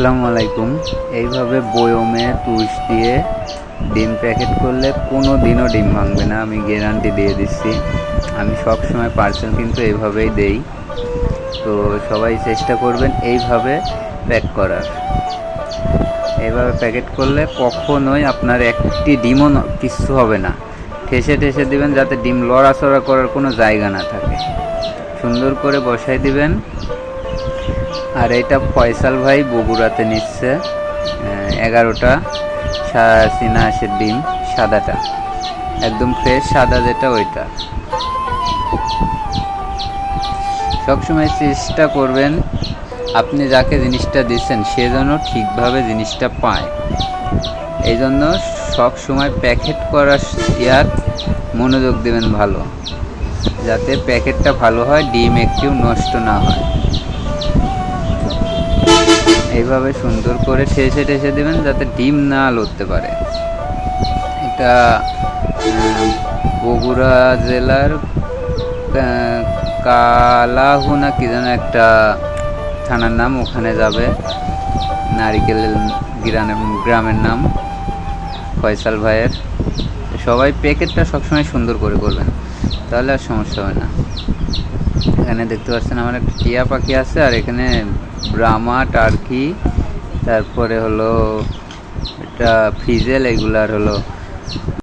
আসসালামু আলাইকুম। এইভাবে বয়মে তুষ দিয়ে ডিম প্যাকেট করলে কোনো দিনও ডিম ভাঙবে না, আমি গ্যারান্টি দিয়ে দিচ্ছি। আমি সব সময় পার্সেল কিন্তু এইভাবেই দেই। তো সবাই চেষ্টা করবেন এইভাবে প্যাক করার। এইভাবে প্যাকেট করলে কখনোই আপনার একটি ডিমও কিচ্ছু হবে না। ঠেসে ঠেসে দিবেন যাতে ডিম লড়াচড়া করার কোনো জায়গা না থাকে। সুন্দর করে বসাই দিবেন। আর এটা ফয়সাল ভাই বগুড়াতে নিচ্ছে 11টা চীনা হাঁসের ডিম, সাদাটা একদম ফ্রেশ সাদা যেটা ওইটা। সবসময় চেষ্টা করবেন আপনি যাকে জিনিসটা দিচ্ছেন সে যেন ঠিকভাবে জিনিসটা পায়। এই জন্য সবসময় প্যাকেট করার মনোযোগ দেবেন ভালো, যাতে প্যাকেটটা ভালো হয়, ডিম একটিও নষ্ট না হয়। এইভাবে সুন্দর করে ঠেসে ঠেসে দেবেন যাতে ডিম না লড়তে পারে। এটা বগুড়া জেলার কালাহু না কি যেন একটা থানার নাম, ওখানে যাবে। নারিকেল গ্রামের নাম ফয়সাল ভাইয়ের। সবাই প্যাকেটটা সবসময় সুন্দর করে করবেন, তাহলে আর সমস্যা হয় না। এখানে দেখতে পাচ্ছেন আমার একটা টিয়া পাখি আছে, আর এখানে ব্রাহ্মা, টার্কি, তারপরে হলো এটা ফিজেল, এগুলার হলো